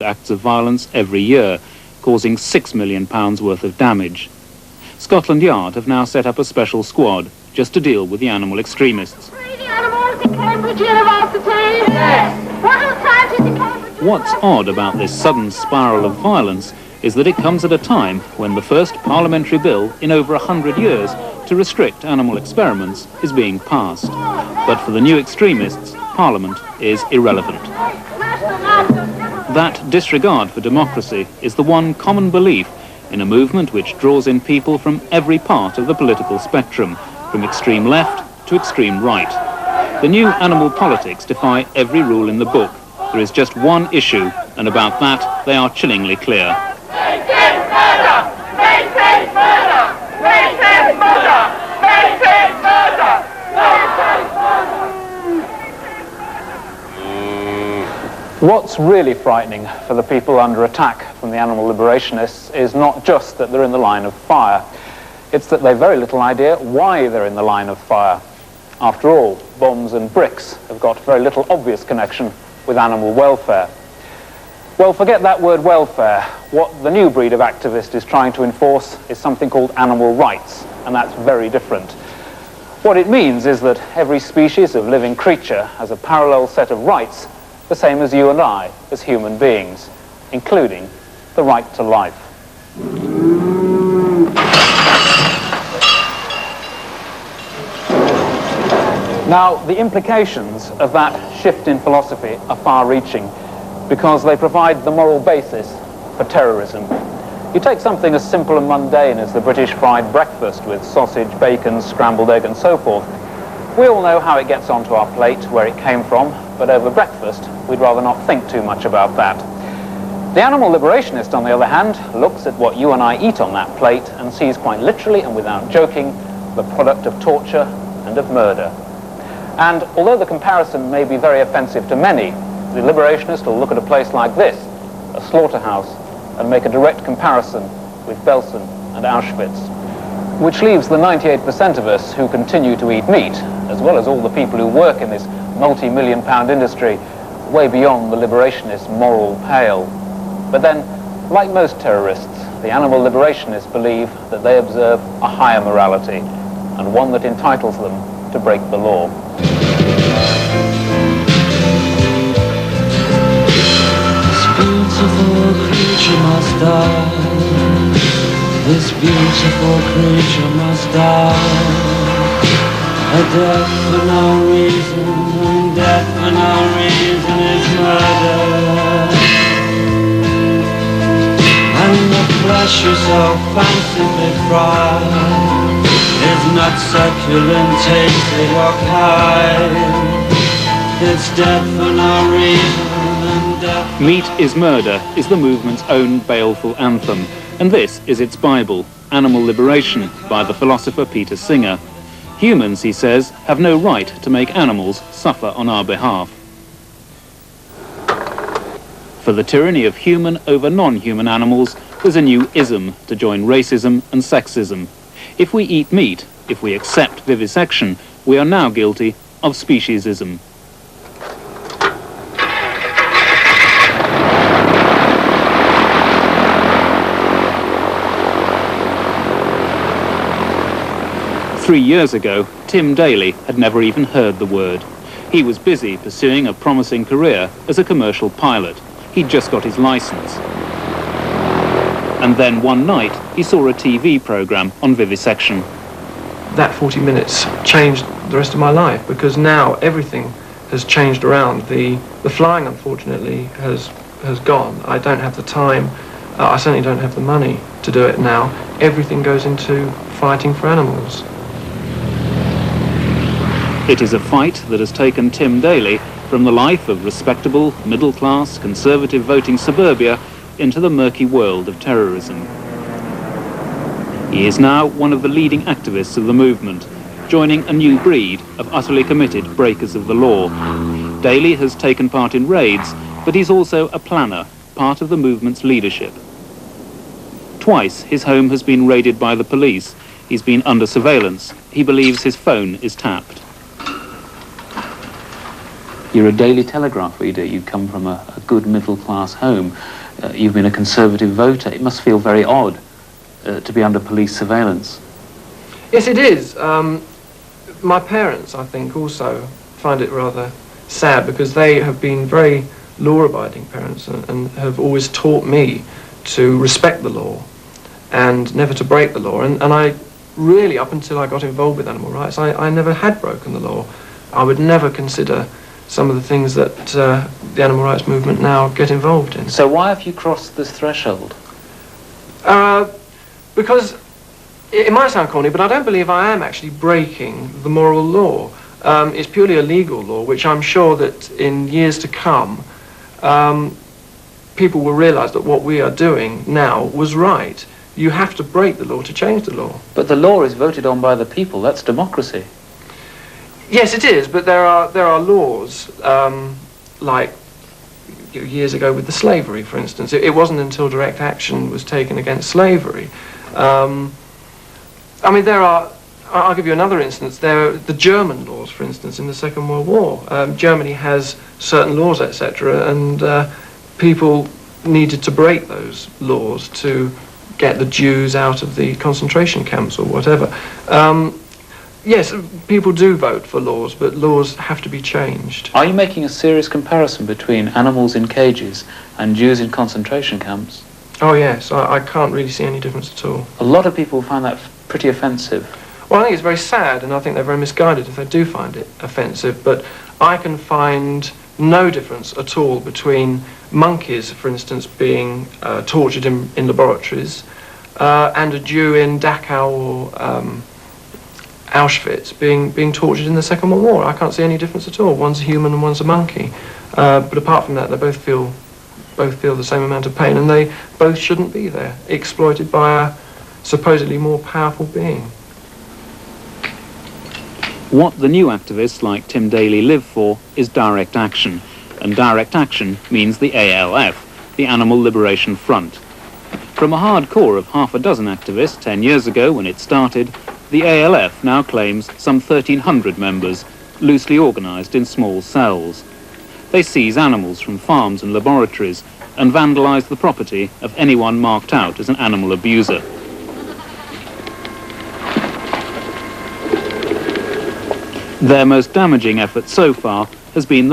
acts of violence every year, causing £6 million worth of damage. Scotland Yard have now set up a special squad just to deal with the animal extremists. What's odd about this sudden spiral of violence is that it comes at a time when the first parliamentary bill in over 100 years to restrict animal experiments is being passed. But for the new extremists, Parliament is irrelevant. That disregard for democracy is the one common belief in a movement which draws in people from every part of the political spectrum, from extreme left to extreme right. The new animal politics defy every rule in the book. There is just one issue, and about that they are chillingly clear. What's really frightening for the people under attack from the animal liberationists is not just that they're in the line of fire. It's that they've very little idea why they're in the line of fire. After all, bombs and bricks have got very little obvious connection with animal welfare. Well, forget that word welfare. What the new breed of activist is trying to enforce is something called animal rights, and that's very different. What it means is that every species of living creature has a parallel set of rights, the same as you and I, as human beings, including the right to life. Now, the implications of that shift in philosophy are far-reaching because they provide the moral basis for terrorism. You take something as simple and mundane as the British fried breakfast with sausage, bacon, scrambled egg and so forth. We all know how it gets onto our plate, where it came from, but over breakfast we'd rather not think too much about that. The animal liberationist, on the other hand, looks at what you and I eat on that plate and sees quite literally and without joking the product of torture and of murder. And although the comparison may be very offensive to many, the liberationist will look at a place like this, a slaughterhouse, and make a direct comparison with Belsen and Auschwitz, which leaves the 98% of us who continue to eat meat, as well as all the people who work in this multi-million-pound industry, way beyond the liberationist moral pale. But then, like most terrorists, the animal liberationists believe that they observe a higher morality, and one that entitles them to break the law. Beautiful creature must die. This beautiful creature must die. A death for no reason, and death for no reason is murder. And the flesh you so fancifully fried is not succulent, tasty or kind. It's death for no reason. Meat is Murder is the movement's own baleful anthem, and this is its Bible, Animal Liberation, by the philosopher Peter Singer. Humans, he says, have no right to make animals suffer on our behalf. For the tyranny of human over non-human animals, there's a new ism to join racism and sexism. If we eat meat, if we accept vivisection, we are now guilty of speciesism. Three years ago, Tim Daly had never even heard the word. He was busy pursuing a promising career as a commercial pilot. He'd just got his license. And then one night, he saw a TV program on vivisection. That 40 minutes changed the rest of my life because now everything has changed around. The flying, unfortunately, has gone. I don't have the time. I certainly don't have the money to do it now. Everything goes into fighting for animals. It is a fight that has taken Tim Daly from the life of respectable, middle-class, conservative voting suburbia into the murky world of terrorism. He is now one of the leading activists of the movement, joining a new breed of utterly committed breakers of the law. Daly has taken part in raids, but he's also a planner, part of the movement's leadership. Twice his home has been raided by the police. He's been under surveillance. He believes his phone is tapped. You're a Daily Telegraph reader. You come from a good middle-class home. You've been a Conservative voter. It must feel very odd to be under police surveillance. Yes, it is. My parents, I think, also find it rather sad because they have been very law-abiding parents and have always taught me to respect the law and never to break the law. And I really, up until I got involved with animal rights, I never had broken the law. I would never consider some of the things that the animal rights movement now get involved in. So why have you crossed this threshold? Because it might sound corny, but I don't believe I am actually breaking the moral law. It's purely a legal law, which I'm sure that in years to come, people will realise that what we are doing now was right. You have to break the law to change the law. But the law is voted on by the people. That's democracy. Yes, it is, but there are laws, like years ago with the slavery, for instance. It wasn't until direct action was taken against slavery. I mean, I'll give you another instance. There are the German laws, for instance, in the Second World War. Germany has certain laws, etc., and people needed to break those laws to get the Jews out of the concentration camps or whatever. Yes, people do vote for laws, but laws have to be changed. Are you making a serious comparison between animals in cages and Jews in concentration camps? Oh yes, I can't really see any difference at all. A lot of people find that pretty offensive. Well, I think it's very sad, and I think they're very misguided if they do find it offensive, but I can find no difference at all between monkeys, for instance, being tortured in laboratories, and a Jew in Dachau or Auschwitz being tortured in the Second World War. I can't see any difference at all. One's a human and one's a monkey. But apart from that, they both feel the same amount of pain, and they both shouldn't be there, exploited by a supposedly more powerful being. What the new activists like Tim Daly live for is direct action, and direct action means the ALF, the Animal Liberation Front. From a hardcore of half a dozen activists 10 years ago when it started, the ALF now claims some 1,300 members, loosely organised in small cells. They seize animals from farms and laboratories and vandalise the property of anyone marked out as an animal abuser. Their most damaging effort so far has been